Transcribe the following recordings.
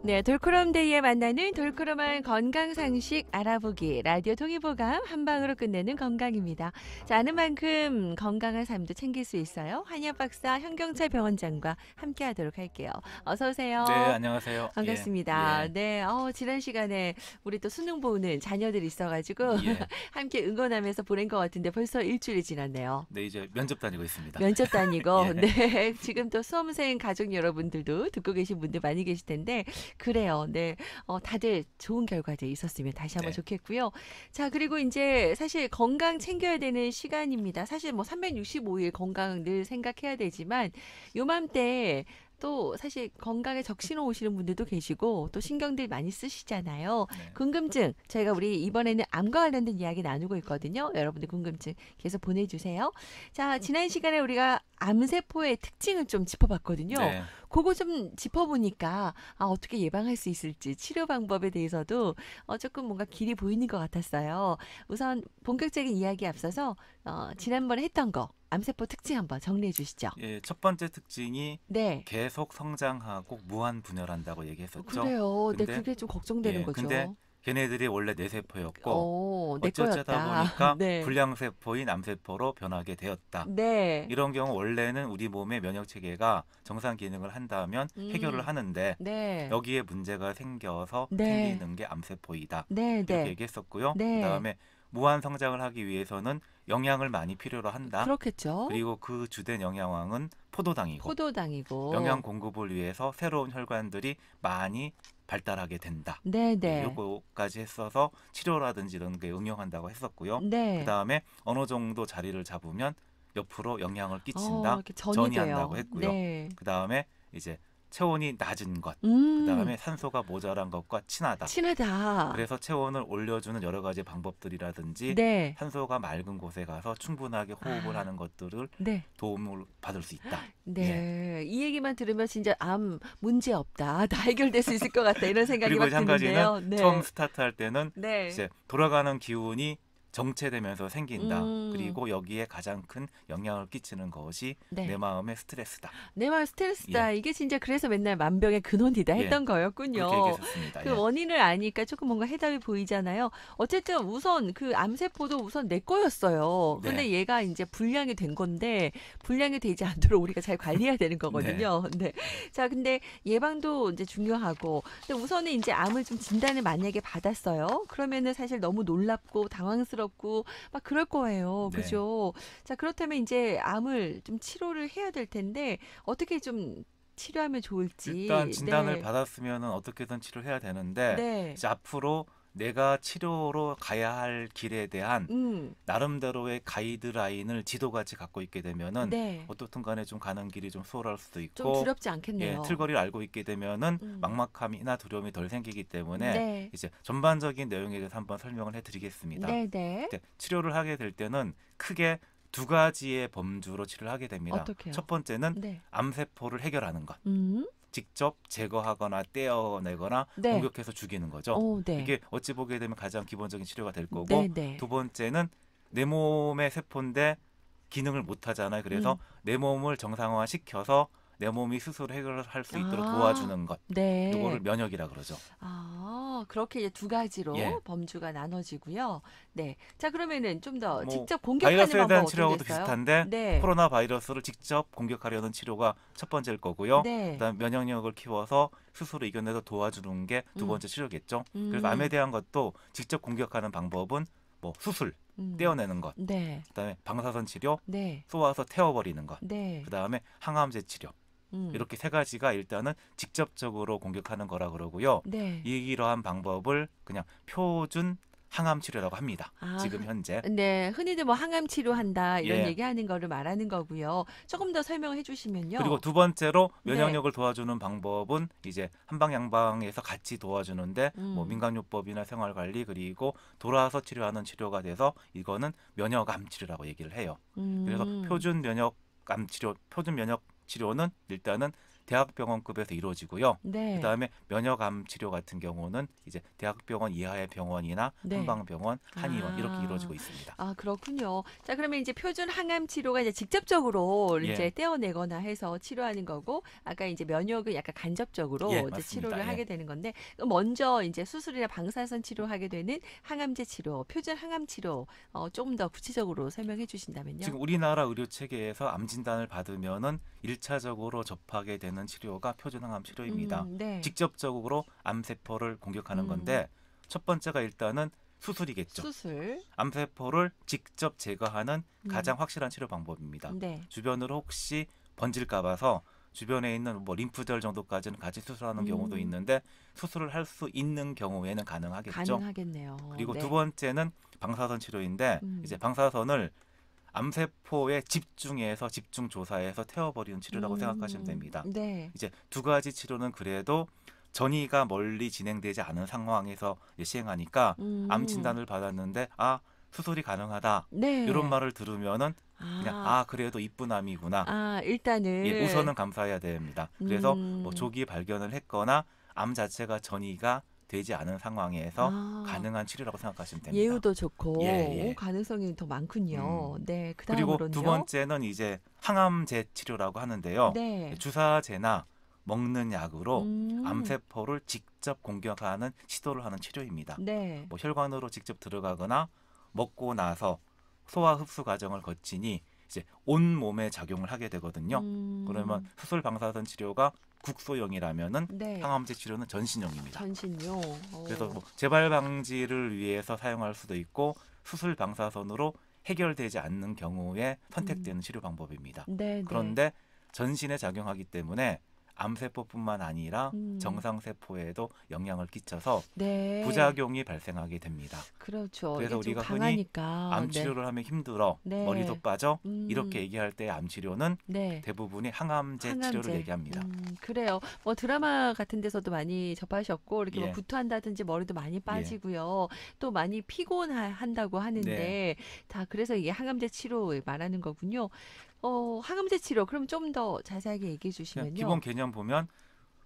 네, 돌크럼데이에 만나는 돌크럼한 건강상식 알아보기 라디오 통일보감 한방으로 끝내는 건강입니다. 자, 아는 만큼 건강한 삶도 챙길 수 있어요. 한의학 박사 현경철 병원장과 함께하도록 할게요. 어서 네, 오세요. 안녕하세요. 예, 반갑습니다. 예, 네, 지난 시간에 우리 또 수능 보는 자녀들이 있어가지고 예. 함께 응원하면서 보낸 것 같은데 벌써 일주일이 지났네요. 네, 이제 면접 다니고 있습니다. 면접 다니고, 예, 네. 지금 또 수험생 가족 여러분들도 듣고 계신 분들 많이 계실 텐데, 그래요. 네. 다들 좋은 결과들 있었으면 다시 한번 네, 좋겠고요. 자, 그리고 이제 사실 건강 챙겨야 되는 시간입니다. 사실 뭐 365일 건강 늘 생각해야 되지만, 요맘때 또 사실 건강에 적신호 오시는 분들도 계시고 또 신경들 많이 쓰시잖아요. 네, 궁금증 저희가 우리 이번에는 암과 관련된 이야기 나누고 있거든요. 여러분들 궁금증 계속 보내주세요. 자, 지난 시간에 우리가 암세포의 특징을 좀 짚어봤거든요. 네, 그거 좀 짚어보니까 어떻게 예방할 수 있을지 치료 방법에 대해서도 조금 뭔가 길이 보이는 것 같았어요. 우선 본격적인 이야기 앞서서 지난번에 했던 거 암세포 특징 한번 정리해 주시죠. 예. 첫 번째 특징이 네. 계속 성장하고 무한 분열한다고 얘기했었죠. 그래요. 네, 근데 그게 좀 걱정되는 예, 근데 거죠. 걔네들이 원래 뇌세포였고 내 어쩌다 거였다. 보니까 네. 불량세포인 암세포로 변하게 되었다. 네. 이런 경우 원래는 우리 몸의 면역 체계가 정상 기능을 한다면 해결을 음. 하는데 네. 여기에 문제가 생겨서 네. 생기는 게 암세포이다. 네, 이렇게 네. 얘기했었고요. 네. 그다음에 무한 성장을 하기 위해서는 영양을 많이 필요로 한다. 그렇겠죠. 그리고 그 주된 영양왕은 포도당이고 영양 포도당이고. 공급을 위해서 새로운 혈관들이 많이 발달하게 된다. 네, 예, 네. 요거까지 했어서 치료라든지 이런 게 응용한다고 했었고요. 네. 그다음에 어느 정도 자리를 잡으면 옆으로 영향을 끼친다. 이렇게 전이 전이한다고 돼요. 했고요. 네. 그다음에 이제 체온이 낮은 것, 음. 그다음에 산소가 모자란 것과 친하다. 친하다. 그래서 체온을 올려주는 여러 가지 방법들이라든지 네. 산소가 맑은 곳에 가서 충분하게 호흡을 아. 하는 것들을 네. 도움을 받을 수 있다. 예. 네. 이 얘기만 들으면 진짜 암 문제 없다. 다 해결될 수 있을 것 같다. 이런 생각이 그리고 막 이제 한 가지는 드는데요. 처음 네. 스타트할 때는 네. 이제 돌아가는 기운이 정체되면서 생긴다. 음. 그리고 여기에 가장 큰 영향을 끼치는 것이 내 네. 마음의 스트레스다. 내 말 스트레스다. 예, 이게 진짜 그래서 맨날 만병의 근원이다 예. 했던 그렇게 거였군요. 얘기했었습니다. 그 예, 원인을 아니까 조금 뭔가 해답이 보이잖아요. 어쨌든 우선 그 암세포도 우선 내 거였어요. 네, 근데 얘가 이제 불량이 된 건데 불량이 되지 않도록 우리가 잘 관리해야 되는 네, 거거든요. 네. 자, 근데 예방도 이제 중요하고. 근데 우선은 이제 암을 좀 진단을 만약에 받았어요. 그러면은 사실 너무 놀랍고 당황스럽고 막 그럴 거예요. 네. 그죠? 자, 그렇다면 이제 암을 좀 치료를 해야 될 텐데 어떻게 좀 치료하면 일단 좋을지. 진단을 네. 받았으면 어떻게든 치료해야 되는데 네. 이제 앞으로 내가 치료로 가야 할 길에 대한 음. 나름대로의 가이드라인을 지도같이 갖고 있게 되면은 네. 어떻든 간에 좀 가는 길이 좀 수월할 수도 좀 있고, 두렵지 예, 않겠네요. 틀거리를 알고 있게 되면은 음. 막막함이나 두려움이 덜 생기기 때문에 네. 이제 전반적인 내용에 대해서 한번 설명을 해드리겠습니다. 네네. 이제 치료를 하게 될 때는 크게 두 가지의 범주로 치료를 하게 됩니다. 어떻게요? 첫 번째는 네. 암세포를 해결하는 것. 음. 직접 제거하거나 떼어내거나 네. 공격해서 죽이는 거죠. 네. 이게 어찌 보게 되면 가장 기본적인 치료가 될 거고, 네네. 두 번째는 내 몸의 세포인데 기능을 못 하잖아요. 그래서 음. 내 몸을 정상화시켜서 내 몸이 스스로 해결할 수 있도록 아. 도와주는 것. 네. 이거를 면역이라 그러죠. 그렇게 이제 두 가지로 예. 범주가 나눠지고요. 네. 자, 그러면은 좀 더 뭐 직접 공격하는 바이러스에 방법 대한 어떤 게 치료하고도 있어요? 비슷한데 네. 코로나 바이러스를 직접 공격하려는 치료가 첫 번째일 거고요. 네. 그다음 면역력을 키워서 스스로 이겨내서 도와주는 게 두 음. 번째 치료겠죠. 그래서 암에 음. 대한 것도 직접 공격하는 방법은 뭐 수술, 음. 떼어내는 것, 네. 그다음에 방사선 치료, 네. 쏘아서 태워버리는 것, 네. 그다음에 항암제 치료. 음. 이렇게 세 가지가 일단은 직접적으로 공격하는 거라 그러고요. 네. 이러한 방법을 그냥 표준 항암 치료라고 합니다. 아, 지금 현재. 네. 흔히들 뭐 항암 치료한다 이런 예. 얘기하는 거를 말하는 거고요. 조금 더 설명을 그리고 해주시면요. 두 번째로 네. 면역력을 도와주는 방법은 이제 한방양방에서 같이 도와주는데 뭐 음. 민간요법이나 생활관리 그리고 돌아서 치료하는 치료가 돼서 이거는 면역암 치료라고 얘기를 해요. 그래서 음. 표준 면역 치료는 일단은 대학병원급에서 이루어지고요. 네. 그다음에 면역암 치료 같은 경우는 이제 대학병원 이하의 병원이나 네. 한방병원, 한의원 이렇게 아. 이루어지고 있습니다. 아, 그렇군요. 자, 그러면 이제 표준 항암 치료가 이제 직접적으로 이제 예. 떼어내거나 해서 치료하는 거고, 아까 이제 면역을 약간 간접적으로 예, 이제 맞습니다. 치료를 예. 하게 되는 건데, 그럼 먼저 이제 수술이나 방사선 치료하게 되는 항암제 치료, 표준 항암 치료, 조금 더 구체적으로 설명해 주신다면요. 지금 우리나라 의료 체계에서 암 진단을 받으면은 1차적으로 접하게 되는 치료가 표준항암 치료입니다. 네. 직접적으로 암세포를 공격하는 건데 첫 번째가 일단은 수술이겠죠. 수술. 암세포를 직접 제거하는 음. 가장 확실한 치료 방법입니다. 네. 주변으로 혹시 번질까 봐서 주변에 있는 뭐 림프절 정도까지는 같이 수술하는 경우도 있는데 수술을 할 수 있는 경우에는 가능하겠죠. 가능하겠네요. 그리고 네. 두 번째는 방사선 치료인데 이제 방사선을 암세포에 집중해서 집중 조사해서 태워버리는 치료라고 생각하시면 됩니다. 네. 이제 두 가지 치료는 그래도 전이가 멀리 진행되지 않은 상황에서 이제 시행하니까 암 진단을 받았는데 아 수술이 가능하다 네. 이런 말을 들으면은 그냥 그래도 이쁜 암이구나. 일단은 예, 우선은 감사해야 됩니다. 그래서 뭐 조기 발견을 했거나 암 자체가 전이가 되지 않은 상황에서 가능한 치료라고 생각하시면 됩니다. 예후도 좋고 예. 가능성이 더 많군요. 네, 그리고 그다음으로는요. 두 번째는 이제 항암제 치료라고 하는데요. 네. 주사제나 먹는 약으로 암세포를 직접 공격하는 시도를 하는 치료입니다. 네. 뭐 혈관으로 직접 들어가거나 먹고 나서 소화 흡수 과정을 거치니 이제 온 몸에 작용을 하게 되거든요. 그러면 수술 방사선 치료가 국소형이라면은 네. 항암제 치료는 전신형입니다. 전신용. 그래서 뭐 재발 방지를 위해서 사용할 수도 있고 수술 방사선으로 해결되지 않는 경우에 선택되는 치료 방법입니다. 네, 그런데 전신에 작용하기 때문에 암세포뿐만 아니라 정상세포에도 영향을 끼쳐서 네. 부작용이 발생하게 됩니다. 그렇죠. 그래서 이게 좀 우리가 흔히 강하니까. 암 치료를 하면 힘들어, 네. 머리도 빠져 이렇게 얘기할 때 암 치료는 네. 대부분이 항암제 치료를 얘기합니다. 그래요. 뭐 드라마 같은 데서도 많이 접하셨고 이렇게 뭐 예. 구토한다든지 머리도 많이 빠지고요. 또 많이 피곤한다고 하는데 네. 다 그래서 이게 항암제 치료 말하는 거군요. 항암제 치료 그럼 좀 더 자세하게 얘기해 그냥 주시면요. 기본 개념 보면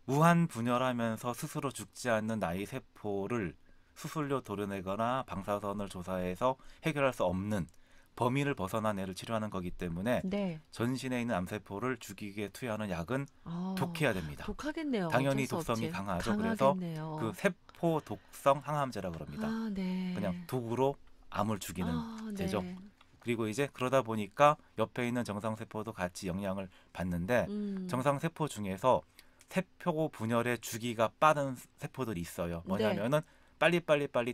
무한 분열하면서 스스로 죽지 않는 나의 세포를 수술로 도려내거나 방사선을 조사해서 해결할 수 없는 범위를 벗어난 애를 치료하는 거기 때문에 네. 전신에 있는 암세포를 죽이게 투여하는 약은 아, 독해야 됩니다. 독하겠네요. 당연히 어쩔 수 독성이 없지. 강하죠. 강하겠네요. 그래서 그 세포 독성 항암제라 그럽니다. 네. 그냥 독으로 암을 죽이는 제죠. 네. 그리고 이제 그러다 보니까 옆에 있는 정상세포도 같이 영향을 받는데 정상세포 중에서 세포 분열의 주기가 빠른 세포들이 있어요. 뭐냐면은 빨리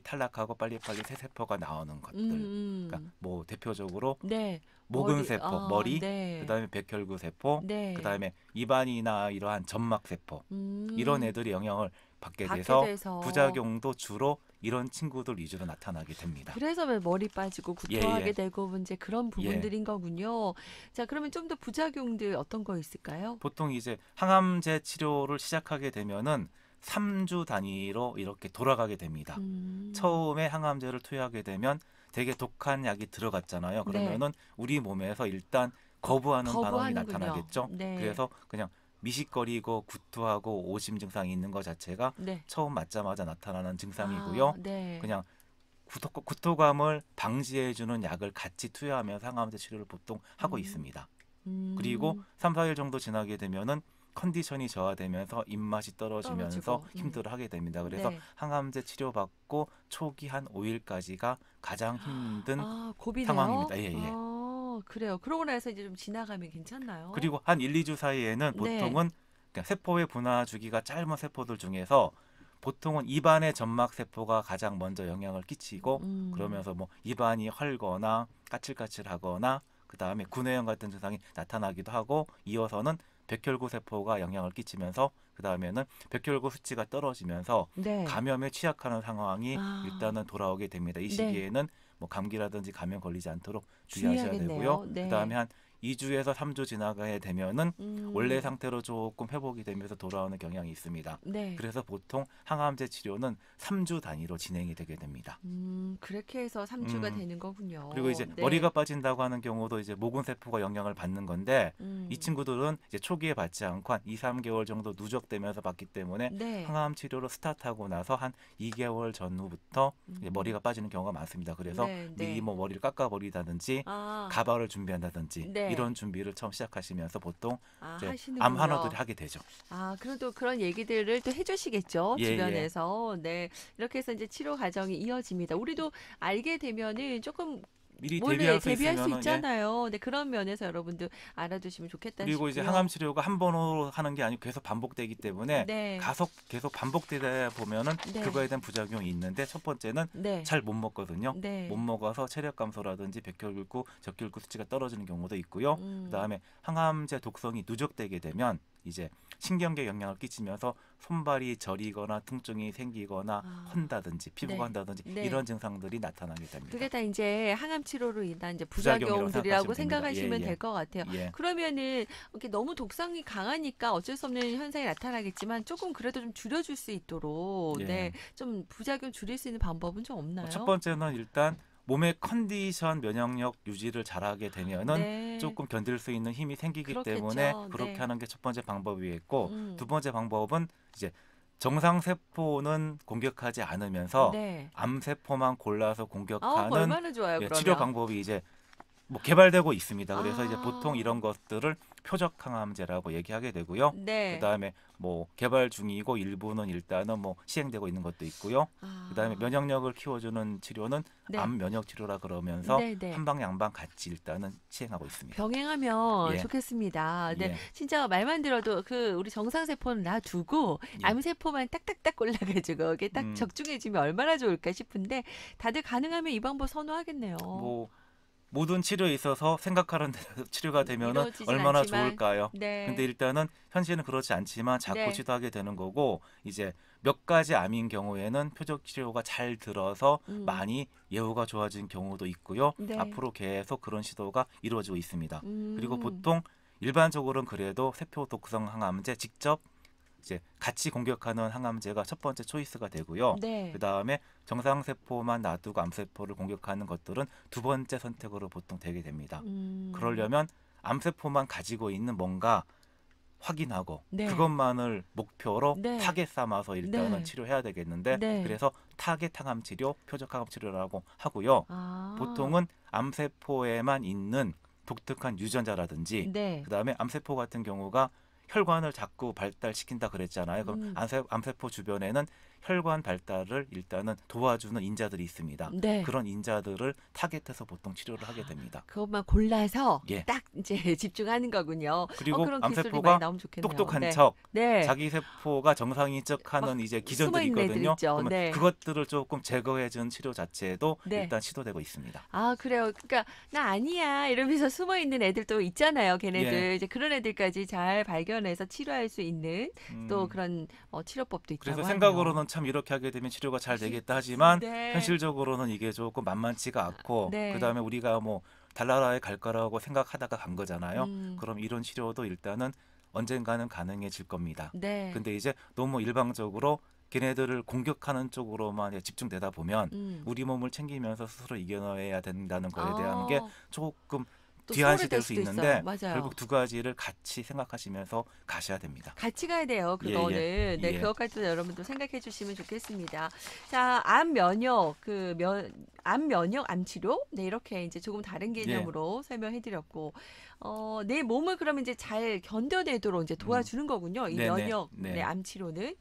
탈락하고 빨리빨리 새 세포가 나오는 것들. 그러니까 뭐 대표적으로 네. 모근 세포, 머리, 네. 그다음에 백혈구 세포, 네. 그다음에 입안이나 이러한 점막 세포 이런 애들이 영향을 받게 받게 돼서 돼서. 부작용도 주로 이런 친구들 위주로 나타나게 됩니다. 그래서 왜 머리 빠지고 구토하게 예. 되고 이제 그런 부분들인 거군요. 자, 그러면 좀 더 부작용들 어떤 거 있을까요? 보통 이제 항암제 치료를 시작하게 되면은 3주 단위로 이렇게 돌아가게 됩니다. 처음에 항암제를 투여하게 되면 되게 독한 약이 들어갔잖아요. 그러면은 우리 몸에서 일단 거부하는 반응이 거부하는군요. 나타나겠죠. 네. 그래서 그냥 미식거리고 구토하고 오심 증상이 있는 것 자체가 네. 처음 맞자마자 나타나는 증상이고요. 네. 그냥 구토감을 방지해주는 약을 같이 투여하면서 항암제 치료를 보통 하고 있습니다. 그리고 3, 4일 정도 지나게 되면은 컨디션이 저하되면서 입맛이 떨어지면서 떨어지고, 힘들어하게 됩니다. 그래서 네. 항암제 치료받고 초기 한 5일까지가 가장 힘든 고비네요. 상황입니다. 예. 그래요. 그러고 나서 이제 좀 지나가면 괜찮나요? 그리고 한 1, 2주 사이에는 보통은 그냥 세포의 분화 주기가 짧은 세포들 중에서 보통은 입안의 점막 세포가 가장 먼저 영향을 끼치고 그러면서 뭐 입안이 헐거나 까칠까칠하거나 그다음에 구내염 같은 증상이 나타나기도 하고 이어서는 백혈구 세포가 영향을 끼치면서 그다음에는 백혈구 수치가 떨어지면서 감염에 취약하는 상황이 일단은 돌아오게 됩니다. 이 시기에는 뭐 감기라든지 감염 걸리지 않도록 주의하셔야 주의하겠네요. 되고요. 네. 그다음에 한 2주에서 3주 지나가게 되면은 원래 음. 상태로 조금 회복이 되면서 돌아오는 경향이 있습니다. 네. 그래서 보통 항암제 치료는 3주 단위로 진행이 되게 됩니다. 그렇게 해서 3주가 음, 되는 그리고 거군요. 이제 머리가 네. 빠진다고 하는 경우도 이제 모근 세포가 영향을 받는 건데 이 음. 친구들은 이제 초기에 받지 않고 한 2, 3개월 정도 누적되면서 받기 때문에 네. 항암 치료로 스타트하고 나서 한 2개월 전후부터 이제 음. 머리가 빠지는 경우가 많습니다. 그래서 네, 미리 네. 뭐 머리를 깎아버리다든지 아, 가발을 준비한다든지 네. 이런 준비를 처음 시작하시면서 보통 아, 이제 암 환우들이 하시는군요. 하게 되죠. 아, 그래도 그런 얘기들을 또 해주시겠죠, 예, 예. 주변에서. 네. 이렇게 해서 이제 치료 과정이 이어집니다. 우리도 알게 되면은 조금 미리 원래 대비할 수 대비할 수 있으면은 예. 있잖아요. 네, 그런 면에서 여러분들 알아두시면 좋겠다 그리고 이제 항암 싶고요. 치료가 한 번으로 하는 게 아니고 계속 반복되기 때문에 네. 계속 반복되다 보면은 네. 그거에 대한 부작용이 있는데 첫 번째는 네. 잘 못 먹거든요. 못 네. 먹어서 체력 감소라든지 백혈구, 적혈구 수치가 떨어지는 경우도 있고요. 음. 그다음에 항암제 독성이 누적되게 되면 이제 신경계에 영향을 끼치면서 손발이 저리거나 통증이 생기거나 아, 헌다든지 피부가 네. 헌다든지 네. 이런 증상들이 나타나게 그게 됩니다. 다 이제 항암 치료로 인한 이제 부작용이라고 부작용들이라고 생각하시면 됩니다. 예, 생각하시면 될 예. 것 같아요. 예. 그러면은 이렇게 너무 독성이 강하니까 어쩔 수 없는 현상이 나타나겠지만 조금 그래도 좀 줄여줄 수 있도록 네, 예. 좀 부작용 줄일 수 있는 방법은 좀 첫 없나요? 번째는 일단 몸의 컨디션 면역력 유지를 잘하게 되면은 네, 조금 견딜 수 있는 힘이 생기기 때문에 그렇겠죠. 그렇게 네, 하는 게 첫 번째 방법이겠고 두 음, 번째 방법은 이제 정상 세포는 공격하지 않으면서 네. 암 세포만 골라서 아, 공격하는 얼마나 좋아요, 예, 치료 그러면. 방법이 이제 뭐 개발되고 있습니다. 그래서 이제 보통 아, 이런 것들을 표적 항암제라고 얘기하게 되고요. 네. 그다음에 뭐 개발 중이고 일부는 일단은 뭐 시행되고 있는 것도 있고요. 그다음에 아, 면역력을 키워주는 치료는 네, 암 면역 치료라 그러면서 네, 네. 한방 양방 같이 일단은 시행하고 있습니다. 병행하면 예, 좋겠습니다. 네, 예, 진짜 말만 들어도 그 우리 정상세포는 놔두고 예. 암세포만 딱딱딱 골라가지고 이게 딱 음, 적중해주면 얼마나 좋을까 싶은데 다들 가능하면 이 방법 선호하겠네요. 뭐 모든 치료에 있어서 생각하는 대로 치료가 되면은 이루어지진 얼마나 않지만, 좋을까요? 근데 네, 일단은 현실은 그렇지 않지만 자꾸 네, 시도하게 되는 거고 이제 몇 가지 암인 경우에는 표적 치료가 잘 들어서 음, 많이 예후가 좋아진 경우도 있고요. 네, 앞으로 계속 그런 시도가 이루어지고 있습니다. 그리고 음, 보통 일반적으로는 그래도 세포 독성 항암제 직접 이제 같이 공격하는 항암제가 첫 번째 초이스가 되고요. 그 네, 다음에 정상 세포만 놔두고 암 세포를 공격하는 것들은 두 번째 선택으로 보통 되게 됩니다. 음, 그러려면 암 세포만 가지고 있는 뭔가 확인하고 네, 그것만을 목표로 네, 타겟 삼아서 일단은 네, 치료해야 되겠는데 네, 그래서 타겟 항암 치료, 표적 항암 치료라고 하고요. 아, 보통은 암 세포에만 있는 독특한 유전자라든지 네, 그다음에 암 세포 같은 경우가 혈관을 자꾸 발달시킨다 그랬잖아요. 그럼 음, 암세포 주변에는 혈관 발달을 일단은 도와주는 인자들이 있습니다. 네. 그런 인자들을 타겟해서 보통 치료를 하게 됩니다. 그것만 골라서 예. 딱 이제 집중하는 거군요. 그리고 그런 기술이 많이 암세포가 나오면 좋겠네요. 똑똑한 네. 척, 네. 자기 세포가 정상인 막 척하는 이제 숨어 기전들이 있는 애들 있거든요. 있죠. 그러면 네. 그것들을 조금 제거해주는 치료 자체도 네. 일단 시도되고 있습니다. 아, 그래요. 그러니까 나 아니야 이러면서 숨어 있는 애들도 있잖아요. 예, 걔네들 이제 그런 애들까지 잘 발견해서 치료할 수 있는 또 음, 그런 치료법도 그래서 있다고 하네요. 생각으로는 참 이렇게 하게 되면 치료가 잘 되겠다 하지만 네. 현실적으로는 이게 조금 만만치가 않고 그 네. 다음에 우리가 뭐 달나라에 갈 거라고 생각하다가 간 거잖아요. 음. 그럼 이런 치료도 일단은 언젠가는 가능해질 겁니다. 네. 근데 이제 너무 일방적으로 걔네들을 공격하는 쪽으로만 집중되다 보면 음. 우리 몸을 챙기면서 스스로 이겨내야 된다는 거에 대한 게 아, 조금 또 뒤안시 소홀해질 될 수 수도 있어요. 있는데 맞아요. 결국 두 가지를 같이 생각하시면서 가셔야 됩니다. 같이 가야 돼요. 예, 예, 그거는. 네, 예, 그것까지도 여러분도 생각해 주시면 좋겠습니다. 자, 암 면역, 암 면역, 암 치료. 네, 이렇게 이제 조금 다른 예. 개념으로 설명해 드렸고, 내 몸을 그러면 이제 잘 견뎌내도록 이제 음, 도와주는 거군요. 이 네네, 면역, 네, 네. 암 치료는.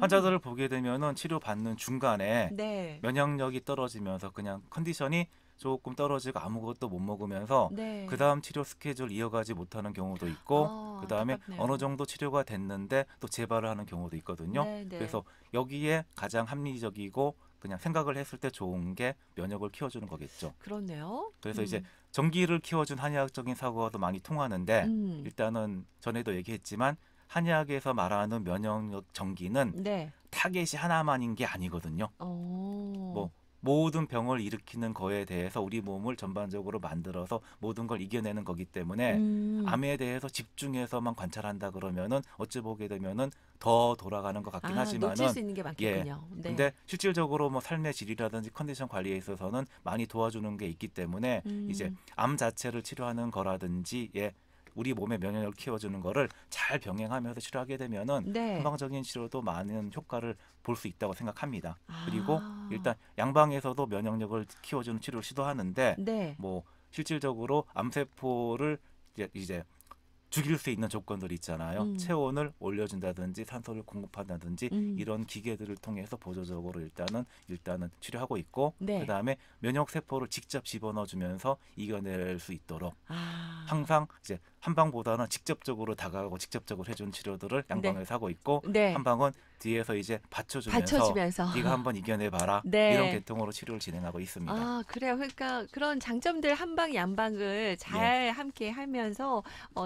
환자들을 보게 되면은 치료받는 중간에 네, 면역력이 떨어지면서 그냥 컨디션이 조금 떨어지고 아무것도 못 먹으면서 그 네. 다음 치료 스케줄 이어가지 못하는 경우도 있고 아, 그 다음에 어느 안타깝네요. 정도 치료가 됐는데 또 재발을 하는 경우도 있거든요. 네, 네. 그래서 여기에 가장 합리적이고 그냥 생각을 했을 때 좋은 게 면역을 키워주는 거겠죠. 그렇네요. 그래서 이제 전기를 키워준 한의학적인 사고도 많이 통하는데 음, 일단은 전에도 얘기했지만 한의학에서 말하는 면역력 전기는 네. 타겟이 하나만인 게 아니거든요. 어, 뭐 모든 병을 일으키는 거에 대해서 우리 몸을 전반적으로 만들어서 모든 걸 이겨내는 거기 때문에 암에 대해서 집중해서만 관찰한다 그러면은 어찌 보게 되면은 더 돌아가는 것 같긴 놓칠 하지만은 수 있는 게 예. 많겠군요. 근데 네. 실질적으로 뭐 삶의 질이라든지 컨디션 관리에 있어서는 많이 도와주는 게 있기 때문에 이제 음. 암 자체를 치료하는 거라든지 우리 몸의 면역력을 키워주는 거를 잘 병행하면서 치료하게 되면은 네. 한방적인 치료도 많은 효과를 볼 수 있다고 생각합니다. 그리고 일단 아. 양방에서도 면역력을 키워주는 치료를 시도하는데 네. 뭐 실질적으로 암세포를 이제 죽일 수 있는 조건들이 있잖아요. 음. 체온을 올려준다든지 산소를 공급한다든지 음. 이런 기계들을 통해서 보조적으로 일단은 치료하고 있고 네. 그다음에 면역 세포를 직접 집어넣어주면서 이겨낼 수 있도록 아. 항상 이제 한방보다는 직접적으로 다가가고 직접적으로 해주는 치료들을 네. 양방에서 하고 있고 네. 한방은 뒤에서 이제 받쳐주면서 받쳐주면서. 네가 한번 이겨내봐라 이런 네. 계통으로 치료를 진행하고 있습니다. 아 그래요. 그러니까 그런 장점들 한방 양방을 예, 잘 함께 하면서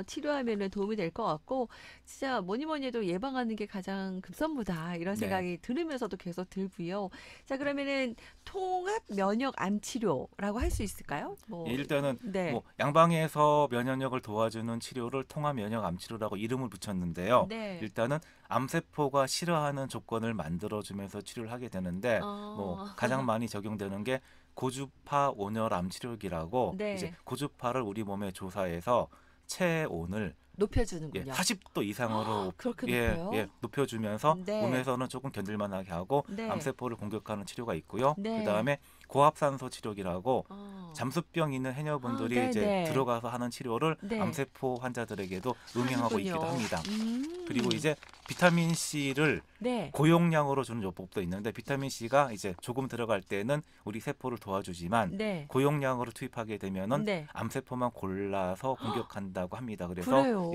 치료하면은 도움이 될 것 같고 진짜 뭐니 뭐니 해도 '예방하는 게 가장 급선무다.' 이런 네. 생각이 들으면서도 계속 들고요. 자 그러면은 통합 면역 암 치료라고 할 수 있을까요? 예, 뭐 일단은 네. 뭐 양방에서 면역력을 도와주는 치료를 통합 면역 암 치료라고 이름을 붙였는데요. 네. 일단은 암세포가 싫어하는 조건을 만들어주면서 치료를 하게 되는데 뭐 어. 가장 많이 적용되는 게 고주파 온열 암 치료기라고 이제 네. 고주파를 우리 몸에 조사해서 체온을 높여주는군요. 40도 이상으로 그렇게 높여요? 높여주면서 네. 몸에서는 조금 견딜만하게 하고 네. 암세포를 공격하는 치료가 있고요. 그 네. 다음에 고압산소 치료기라고 어. 잠수병 있는 해녀분들이 이제 네네. 들어가서 하는 치료를 네. 암세포 환자들에게도 응용하고 있기도 하는군요. 합니다. 그리고 음. 이제 비타민 C를 네. 고용량으로 주는 요법도 있는데 비타민 C가 이제 조금 들어갈 때는 우리 세포를 도와주지만 네. 고용량으로 투입하게 되면은 네. 암세포만 골라서 공격한다고 합니다. 그래서 그래요?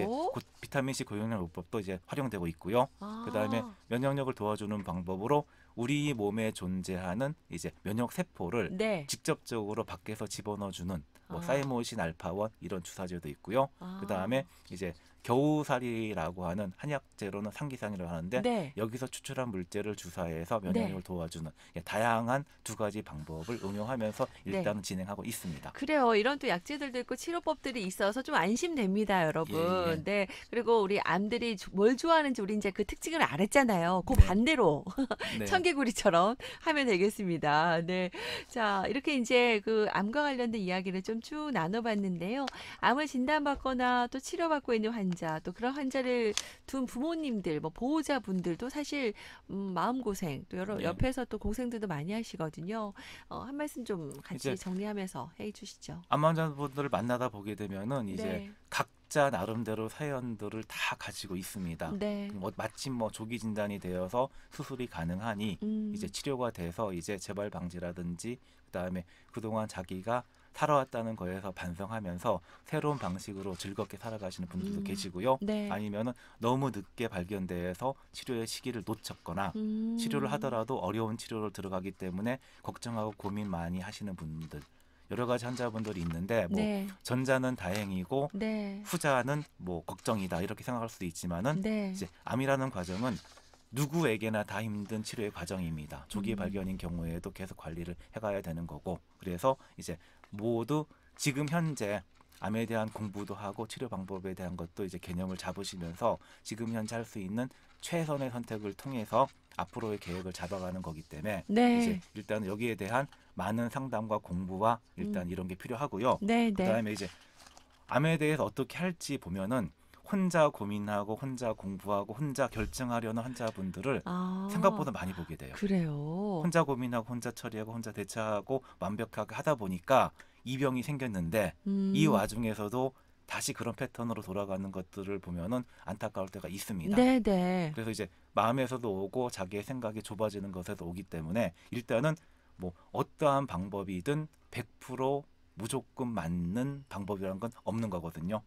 비타민 C 고용량 요법도 이제 활용되고 있고요. 그다음에 아. 면역력을 도와주는 방법으로 우리 몸에 존재하는 이제 면역 세포를 네. 직접적으로 밖에서 집어넣어주는 뭐 아. 사이모신 알파원 이런 주사제도 있고요. 그다음에 아. 이제 겨우살이라고 하는 한약재로는 상기상이라고 하는데 네. 여기서 추출한 물질을 주사해서 면역력을 네. 도와주는 다양한 두 가지 방법을 응용하면서 네. 일단 진행하고 있습니다. 그래요. 이런 또 약재들도 있고 치료법들이 있어서 좀 안심됩니다, 예, 여러분. 예. 네. 그리고 우리 암들이 뭘 좋아하는지 우리 이제 그 특징을 알았잖아요. 그 네. 반대로 네. 청개구리처럼 하면 되겠습니다. 네. 자, 이렇게 이제 그 암과 관련된 이야기를 좀 쭉 나눠봤는데요. 암을 진단받거나 또 치료받고 있는 환자, 또 그런 환자를 둔 부모님들, 뭐 보호자분들도 사실 마음고생, 또 여러 네. 옆에서 또 고생들도 많이 하시거든요. 한 말씀 좀 같이 이제 정리하면서 해 주시죠. 암 환자분들을 만나다 보게 되면은 이제 네. 각자 나름대로 사연들을 다 가지고 있습니다. 네. 뭐 마침 뭐 조기 진단이 되어서 수술이 가능하니 이제 음. 치료가 돼서 이제 재발 방지라든지 그다음에 그동안 자기가 살아왔다는 거에서 반성하면서 새로운 방식으로 즐겁게 살아가시는 분들도 계시고요. 네. 아니면은 너무 늦게 발견돼서 치료의 시기를 놓쳤거나 치료를 음. 하더라도 어려운 치료를 들어가기 때문에 걱정하고 고민 많이 하시는 분들 여러 가지 환자분들이 있는데 뭐 네. 전자는 다행이고 네. 후자는 뭐 걱정이다 이렇게 생각할 수도 있지만은 네. 이제 암이라는 과정은 누구에게나 다 힘든 치료의 과정입니다. 조기 음. 발견인 경우에도 계속 관리를 해가야 되는 거고 그래서 이제 모두 지금 현재 암에 대한 공부도 하고 치료 방법에 대한 것도 이제 개념을 잡으시면서 지금 현재 할 수 있는 최선의 선택을 통해서 앞으로의 계획을 잡아가는 거기 때문에 이제 네. 일단 여기에 대한 많은 상담과 공부와 일단 음. 이런 게 필요하고요. 네, 네. 그다음에 이제 암에 대해서 어떻게 할지 보면은 혼자 고민하고 혼자 공부하고 혼자 결정하려는 환자분들을 아. 생각보다 많이 보게 돼요. 그래요. 혼자 고민하고 혼자 처리하고 혼자 대처하고 완벽하게 하다 보니까 이 병이 생겼는데 이 음. 와중에서도 다시 그런 패턴으로 돌아가는 것들을 보면은 안타까울 때가 있습니다. 네, 네. 그래서 이제 마음에서도 오고 자기의 생각이 좁아지는 것에도 오기 때문에 일단은 뭐 어떠한 방법이든 100% 무조건 맞는 방법이라는 건 없는 거거든요.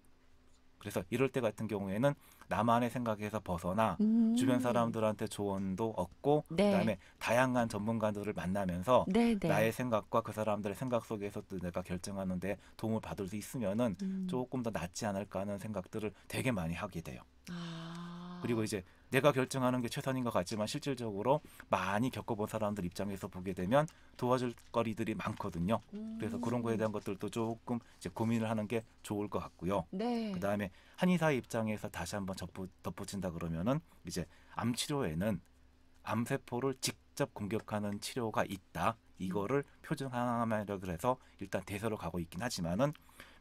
그래서 이럴 때 같은 경우에는 나만의 생각에서 벗어나 주변 음. 사람들한테 조언도 얻고 네. 그다음에 다양한 전문가들을 만나면서 네, 네. 나의 생각과 그 사람들의 생각 속에서 또 내가 결정하는 데 도움을 받을 수 있으면은 음. 조금 더 낫지 않을까 하는 생각들을 되게 많이 하게 돼요. 아. 그리고 이제 내가 결정하는 게 최선인 것 같지만 실질적으로 많이 겪어본 사람들 입장에서 보게 되면 도와줄 거리들이 많거든요. 그래서 그런 거에 대한 것들도 조금 이제 고민을 하는 게 좋을 것 같고요. 네. 그다음에 한의사의 입장에서 다시 한번 덧붙인다 그러면은 이제 암 치료에는 암세포를 직접 공격하는 치료가 있다. 이거를 표준항암이라고 해서 일단 대세로 가고 있긴 하지만은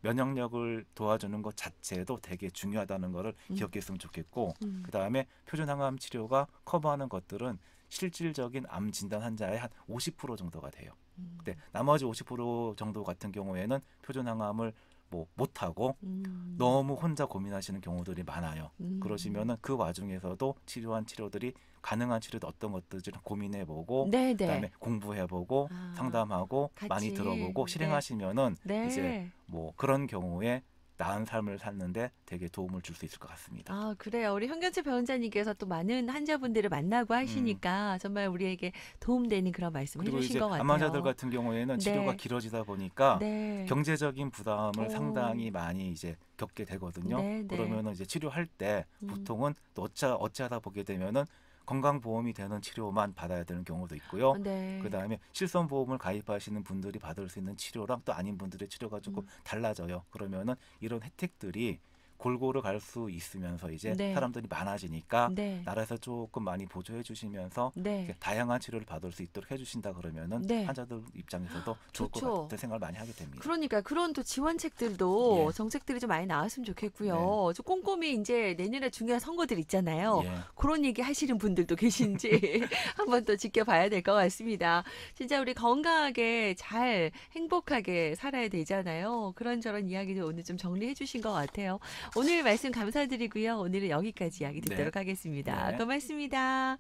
면역력을 도와주는 것 자체도 되게 중요하다는 거를 기억했으면 좋겠고 그다음에 표준항암 치료가 커버하는 것들은 실질적인 암 진단 환자의 한 50% 정도가 돼요. 근데 나머지 50% 정도 같은 경우에는 표준항암을 뭐 못하고 너무 혼자 고민하시는 경우들이 많아요. 그러시면은 그 와중에서도 치료한 치료들이 가능한 치료도 어떤 것들을 고민해보고 네네. 그다음에 공부해보고 상담하고 같이. 많이 들어보고 네. 실행하시면은 네. 이제 뭐 그런 경우에 나은 삶을 사는데 되게 도움을 줄 수 있을 것 같습니다. 아, 그래요. 우리 현경채 변호사님께서 또 많은 환자분들을 만나고 하시니까 정말 우리에게 도움되는 그런 말씀 그리고 해주신 이제 것 같아요. 암 환자들 같은 경우에는 치료가 네. 길어지다 보니까 네. 경제적인 부담을 오. 상당히 많이 이제 겪게 되거든요. 네, 네. 그러면은 이제 치료할 때 보통은 또 어찌하다 보게 되면은 건강보험이 되는 치료만 받아야 되는 경우도 있고요. 네. 그다음에 실손보험을 가입하시는 분들이 받을 수 있는 치료랑 또 아닌 분들의 치료가 조금 달라져요. 그러면은 이런 혜택들이 골고루 갈 수 있으면서 이제 네. 사람들이 많아지니까 네. 나라에서 조금 많이 보조해 주시면서 네. 이렇게 다양한 치료를 받을 수 있도록 해주신다 그러면은 네. 환자들 입장에서도 좋을 좋죠. 것 같은 생각을 많이 하게 됩니다. 그러니까 그런 또 지원책들도 예. 정책들이 좀 많이 나왔으면 좋겠고요. 좀 꼼꼼히 이제 내년에 중요한 선거들 있잖아요. 예. 그런 얘기 하시는 분들도 계신지 한번 또 지켜봐야 될 것 같습니다. 진짜 우리 건강하게 잘 행복하게 살아야 되잖아요. 그런저런 이야기들 오늘 좀 정리해 주신 것 같아요. 오늘 말씀 감사드리고요. 오늘은 여기까지 이야기 듣도록 네. 하겠습니다. 네. 고맙습니다.